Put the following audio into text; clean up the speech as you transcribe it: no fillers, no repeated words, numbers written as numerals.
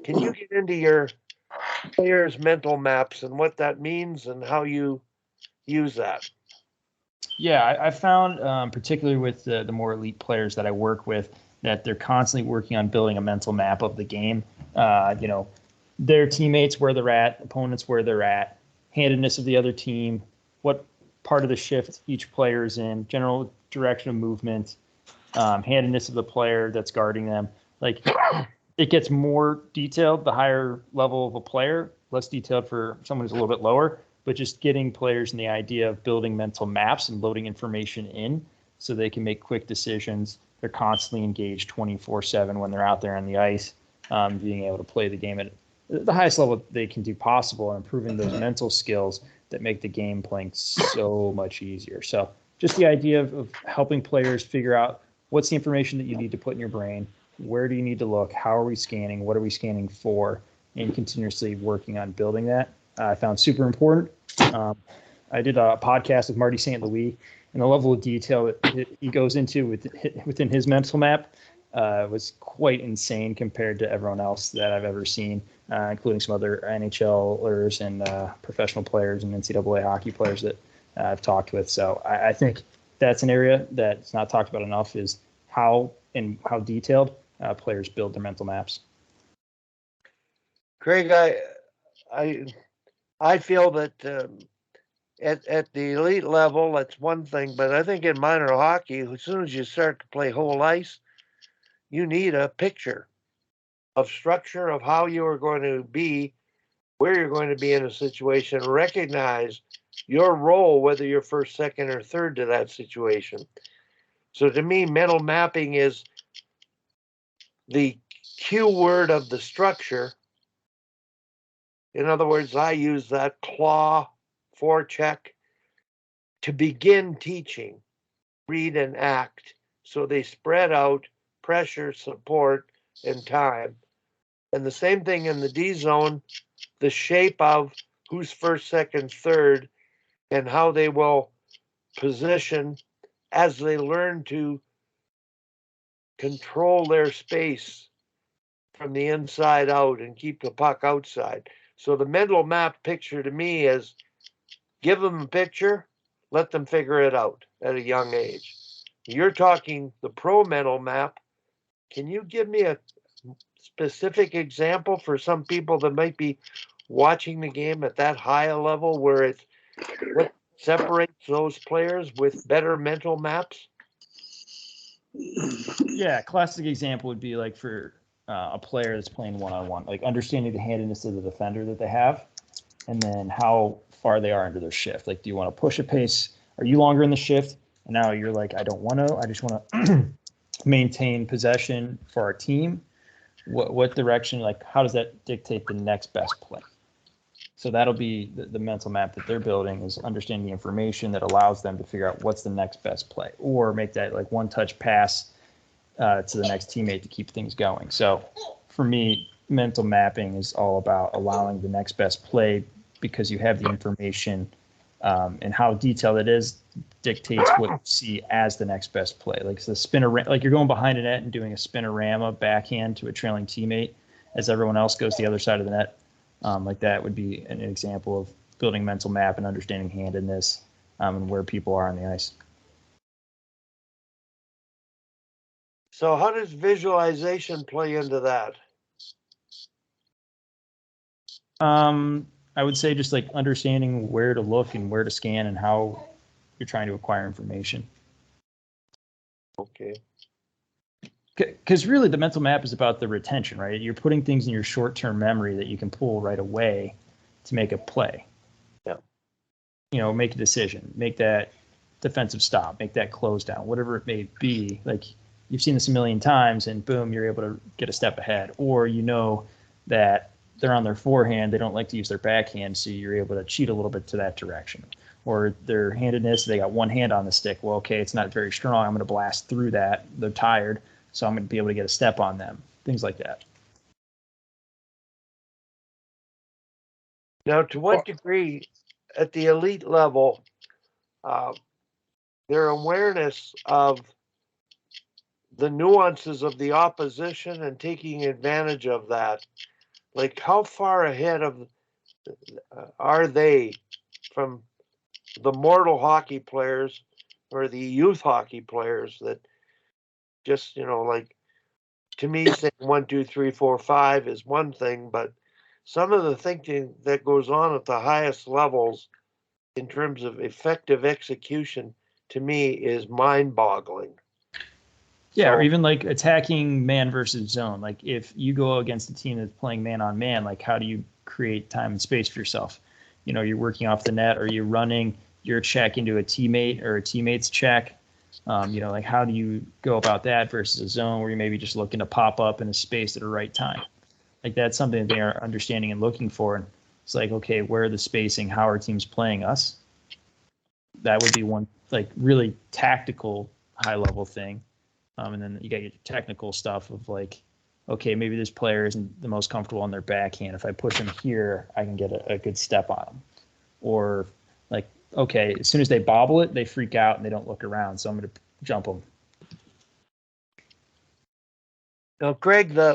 Can you get into your players' mental maps and what that means and how you use that? Yeah, I found, particularly with the more elite players that I work with, that they're constantly working on building a mental map of the game. Their teammates where they're at, opponents where they're at, handedness of the other team, what part of the shift each player is in, general direction of movement, handedness of the player that's guarding them. Like, it gets more detailed the higher level of a player, less detailed for someone who's a little bit lower, but just getting players in the idea of building mental maps and loading information in so they can make quick decisions. They're constantly engaged 24/7 when they're out there on the ice, being able to play the game at the highest level they can do possible, and improving those mental skills that make the game playing so much easier. So just the idea of helping players figure out what's the information that you need to put in your brain, where do you need to look, how are we scanning, what are we scanning for, and continuously working on building that. I found super important. I did a podcast with Marty St. Louis, and the level of detail that he goes into within his mental map was quite insane compared to everyone else that I've ever seen, including some other NHLers and professional players and NCAA hockey players that I've talked with. So I think that's an area that's not talked about enough, is how detailed players build their mental maps. Craig, I feel that at the elite level, that's one thing, but I think in minor hockey, as soon as you start to play whole ice, you need a picture of structure of how you are going to be, where you're going to be in a situation, recognize your role, whether you're first, second, or third to that situation. So to me, mental mapping is the cue word of the structure. In other words, I use that claw, forecheck to begin teaching, read and act. So they spread out pressure, support, and time. And the same thing in the D zone, the shape of who's first, second, third, and how they will position as they learn to control their space from the inside out and keep the puck outside. So the mental map picture to me is give them a picture, let them figure it out at a young age. You're talking the pro mental map. Can you give me a specific example for some people that might be watching the game at that high a level where it what separates those players with better mental maps? Yeah, classic example would be like for a player that's playing one-on-one, like understanding the handedness of the defender that they have, and then how far they are into their shift. Like, do you want to push a pace? Are you longer in the shift? And now you're like, I don't want to. I just want to maintain possession for our team. What direction? Like, how does that dictate the next best play? So that'll be the mental map that they're building, is understanding the information that allows them to figure out what's the next best play, or make that like one touch pass to the next teammate to keep things going. So for me, mental mapping is all about allowing the next best play, because you have the information, and how detailed it is dictates what you see as the next best play. Like the spinner, like you're going behind a net and doing a spinorama backhand to a trailing teammate as everyone else goes to the other side of the net. Like that would be an example of building mental map and understanding handedness, and where people are on the ice. So how does visualization play into that? I would say just like understanding where to look and where to scan and how you're trying to acquire information. Okay. Because really the mental map is about the retention, right? You're putting things in your short-term memory that you can pull right away to make a play. Yeah. Make a decision, make that defensive stop, make that close down, whatever it may be. Like, you've seen this a million times, and boom, you're able to get a step ahead. Or that they're on their forehand, they don't like to use their backhand, so you're able to cheat a little bit to that direction. Or their handedness, they got one hand on the stick. Well, okay, it's not very strong. I'm going to blast through that. They're tired, so I'm going to be able to get a step on them. Things like that. Now, to what degree at the elite level, their awareness of the nuances of the opposition and taking advantage of that like how far ahead of are they from the mortal hockey players or the youth hockey players that just, like to me saying 1, 2, 3, 4, 5 is one thing, but some of the thinking that goes on at the highest levels in terms of effective execution to me is mind boggling. Yeah, or even like attacking man versus zone. Like if you go against a team that's playing man on man, like how do you create time and space for yourself? You're working off the net, or you're running your check into a teammate or a teammate's check. Like how do you go about that versus a zone where you're maybe just looking to pop up in a space at the right time? Like that's something that they are understanding and looking for. And it's like, okay, where are the spacing? How are teams playing us? That would be one like really tactical high level thing. And then you got your technical stuff of like, okay, maybe this player isn't the most comfortable on their backhand. If I push him here, I can get a good step on him. Or like, okay, as soon as they bobble it, they freak out and they don't look around. So I'm going to jump them. Now, Craig,